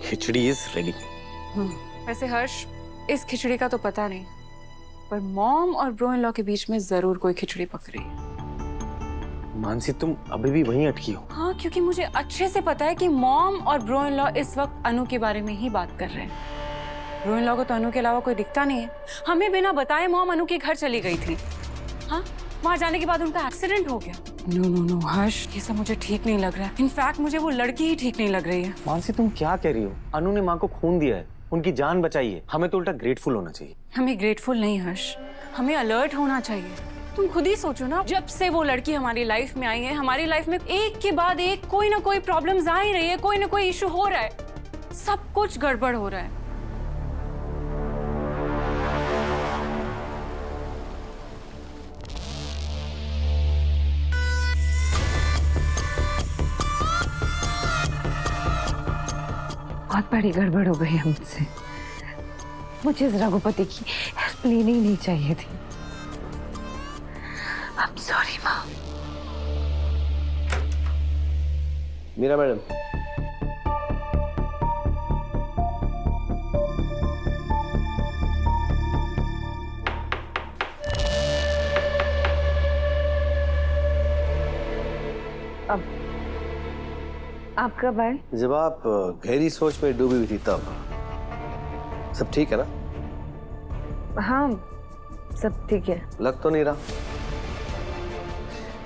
Khichdi is ready. वैसे हर्ष, इस खिचड़ी का तो पता नहीं, पर मॉम और ब्रो इन लॉ के बीच में जरूर कोई खिचड़ी पक रही है। मानसी, तुम अभी भी वहीं अटकी हो? हाँ, क्योंकि मुझे अच्छे से पता है कि मॉम और ब्रो इन लॉ इस वक्त अनु के बारे में ही बात कर रहे हैं। ब्रो इन लॉ को तो अनु के अलावा कोई दिखता नहीं है। हमें बिना बताए मॉम अनु के घर चली गई थी। हाँ, वहाँ जाने के बाद उनका एक्सीडेंट हो गया। नो नो नो हर्ष, ये सब मुझे ठीक नहीं लग रहा है। इनफैक्ट मुझे वो लड़की ही ठीक नहीं लग रही है। मानसी, तुम क्या कह रही हो? अनु ने माँ को खून दिया है, उनकी जान बचाई है। हमें तो उल्टा ग्रेटफुल होना चाहिए। हमें ग्रेटफुल नहीं हर्ष, हमें अलर्ट होना चाहिए। तुम खुद ही सोचो ना, जब से वो लड़की हमारी लाइफ में आई है, हमारी लाइफ में एक के बाद एक कोई ना कोई प्रॉब्लम्स आ ही रही है, कोई ना कोई इशू हो रहा है, सब कुछ गड़बड़ हो रहा है। बहुत बड़ी गड़बड़ हो गई हमसे। मुझे इस रघुपति की हेल्प लेनी ही नहीं चाहिए थी। I'm sorry, माँ। मीरा मैडम, अब आप कब आए? जब आप गहरी सोच में डूबी हुई थी तब। सब ठीक है ना? हाँ, सब ठीक है। लग तो नहीं रहा।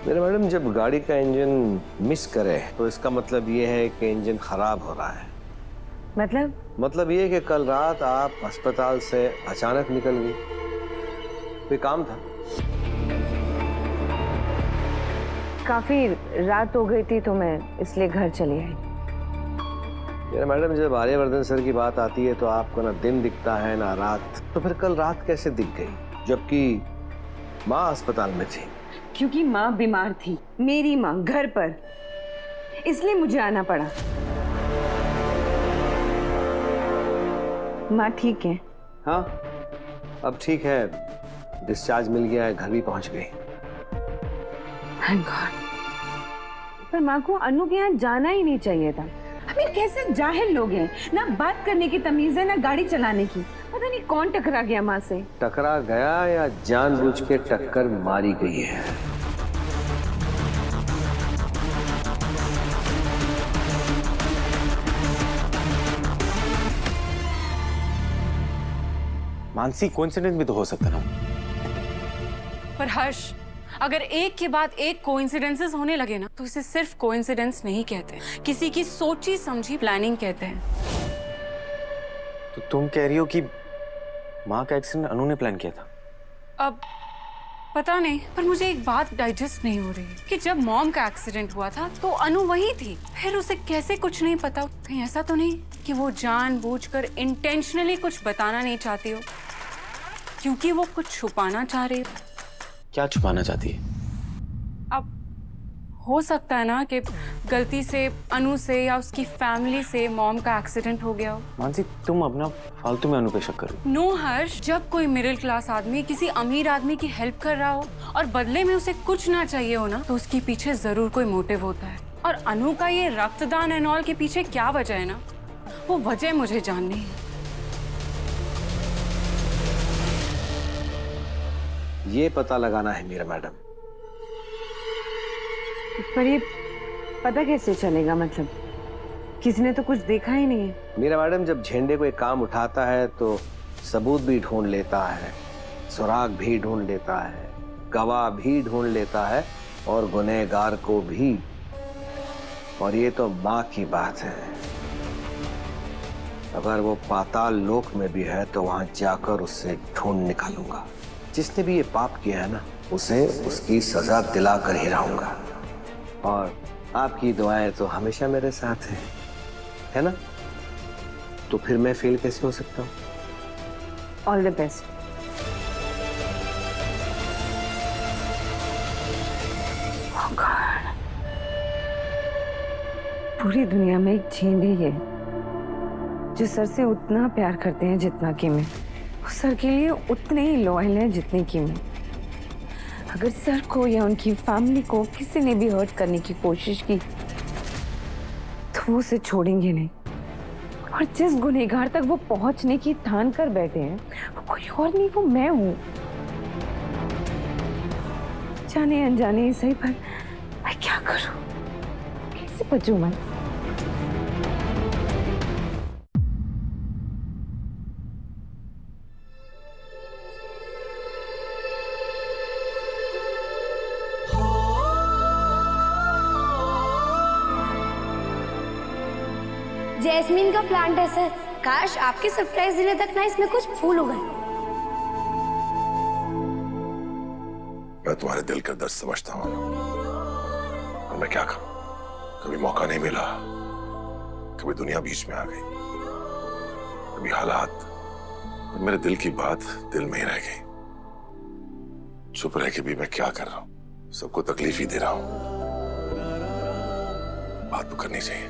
मेरे मैडम, जब गाड़ी का इंजन मिस करे तो इसका मतलब ये है कि इंजन खराब हो रहा है। मतलब ये कि कल रात आप अस्पताल से अचानक निकल गई। कोई काम था? काफी रात हो गई थी तो मैं इसलिए घर चली आई। मेरे मैडम, जब आर्यवर्धन सर की बात आती है तो आपको ना दिन दिखता है ना रात। तो फिर कल रात कैसे दिख गई जबकि माँ अस्पताल में थी? क्योंकि माँ बीमार थी, मेरी माँ घर पर, इसलिए मुझे आना पड़ा। माँ ठीक है? हाँ, अब ठीक है। डिस्चार्ज मिल गया है, घर भी पहुंच गई। Thank God। पर माँ को अनु के यहाँ जाना ही नहीं चाहिए था। हमें कैसे जाहिल लोग हैं, ना बात करने की तमीज है ना गाड़ी चलाने की। पता नहीं कौन टकरा गया माँ से। टकरा गया या जानबूझ के टक्कर मारी गई है? मानसी, कोइंसिडेंस भी तो हो सकता ना। पर हर्ष, अगर एक के बाद एक कोइंसिडेंसेस होने लगे ना, तो इसे सिर्फ कोइंसिडेंस नहीं कहते, किसी की सोची समझी प्लानिंग कहते हैं। तो तुम कह रही हो कि माँ का एक्सीडेंट अनु ने प्लान किया था? अब पता नहीं, पर मुझे एक बात डाइजेस्ट नहीं हो रही है कि जब मॉम का एक्सीडेंट हुआ था तो अनु वहीं थी, फिर उसे कैसे कुछ नहीं पता? कहीं ऐसा तो नहीं कि वो जानबूझकर इंटेंशनली कुछ बताना नहीं चाहती हो, क्योंकि वो कुछ छुपाना चाह रही हो? क्या छुपाना चाहती है? अब हो सकता है ना कि गलती से अनु से या उसकी फैमिली से मॉम का एक्सीडेंट हो गया हो। मानसी, तुम अपना फालतू में अनु पे शक करो। नो हर्ष, जब कोई मिडिल क्लास आदमी किसी अमीर आदमी की हेल्प कर रहा हो और बदले में उसे कुछ ना चाहिए हो ना, तो उसके पीछे जरूर कोई मोटिव होता है। और अनु का ये रक्तदान एंड ऑल के पीछे क्या वजह है ना, वो वजह मुझे जाननी है। ये पता लगाना है मीरा मैडम। पर ये पता कैसे चलेगा? मतलब किसी ने तो कुछ देखा ही नहीं है। मीरा मैडम, जब झंडे को एक काम उठाता है तो सबूत भी ढूंढ लेता है, सुराग भी ढूंढ लेता है, गवाह भी ढूंढ लेता है और गुनहगार को भी। और ये तो माँ की बात है। अगर वो पाताल लोक में भी है तो वहां जाकर उससे ढूंढ निकालूंगा। जिसने भी ये पाप किया है ना, उसे उसकी सजा दिलाकर ही रहूंगा। और आपकी दुआएं तो हमेशा मेरे साथ है ना? तो फिर मैं फेल कैसे हो सकता हूँ? All the best. पूरी दुनिया में एक झेंडे ही है जो सर से उतना प्यार करते हैं जितना कि मैं, सर के लिए उतने ही लॉयल हैं जितने कि मैं। अगर सर को या उनकी फैमिली को किसी ने भी हर्ट करने की कोशिश की तो वो उसे छोड़ेंगे नहीं, और जिस गुनहगार तक वो पहुंचने की ठान कर बैठे हैं वो कोई और नहीं, वो मैं हूँ। जाने अनजाने ही सही, पर मैं क्या करूं, कैसे बचूं मैं? जैस्मीन का प्लांट है सर। काश आपके सरप्राइज देने तक ना इसमें कुछ फूल उगे। मैं तुम्हारे दिल का दर्द समझता हूँ और मैं क्या करूं, कभी मौका नहीं मिला, कभी दुनिया बीच में आ गई, कभी हालात, और मेरे दिल की बात दिल में ही रह गई। चुप रह के भी मैं क्या कर रहा हूं, सबको तकलीफ ही दे रहा हूं। बात तो करनी चाहिए।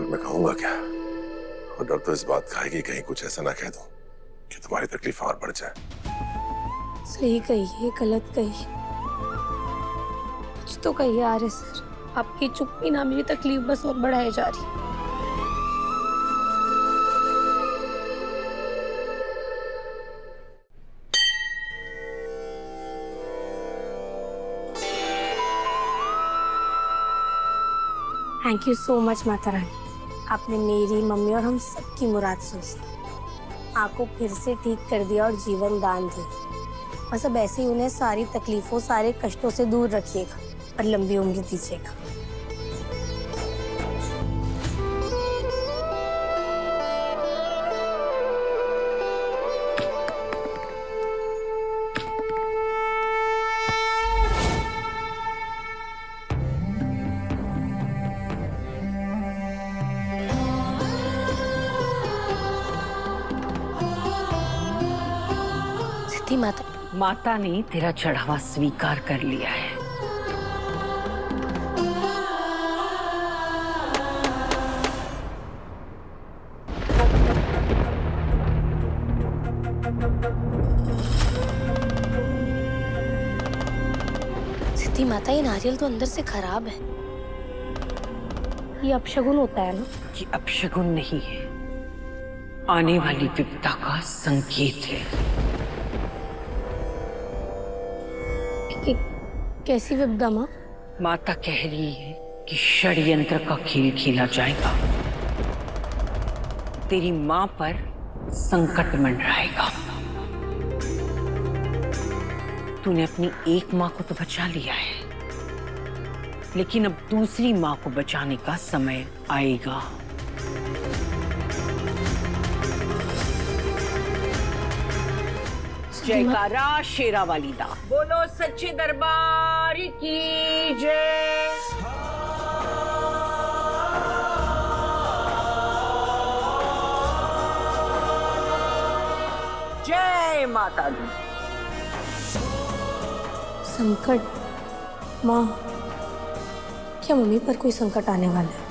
मैं कहूंगा क्या, और डर तो इस बात का है कि कहीं कुछ ऐसा ना कह दूं कि तुम्हारी तकलीफ और बढ़ जाए। सही कहिए, गलत कहिए, कुछ तो कहिए आर्य सर। आपकी चुप्पी ना मेरी तकलीफ बस और बढ़ाए जा रही। Thank you so much Mata Rani, आपने मेरी, मम्मी और हम सबकी मुराद सुन ली। आपको फिर से ठीक कर दिया और जीवन दान दिया। बस अब ऐसे ही उन्हें सारी तकलीफों, सारे कष्टों से दूर रखिएगा और लंबी उम्र दीजिएगा। सिद्धि माता, माता ने तेरा चढ़ावा स्वीकार कर लिया है। सिद्धि माता, ये नारियल तो अंदर से खराब है। ये अपशगुन होता है ना? ये अपशगुन नहीं है, आने वाली विपदा का संकेत है। कैसी विपदा माँ? माता कह रही है कि षड्यंत्र का खेल खेला जाएगा, तेरी मां पर संकट मंडराएगा। तूने अपनी एक मां को तो बचा लिया है, लेकिन अब दूसरी मां को बचाने का समय आएगा। जयकारा शेरावाली दा, बोलो सच्चे दरबार की जय। जय माता दी। संकट? माँ, क्या मम्मी पर कोई संकट आने वाला है?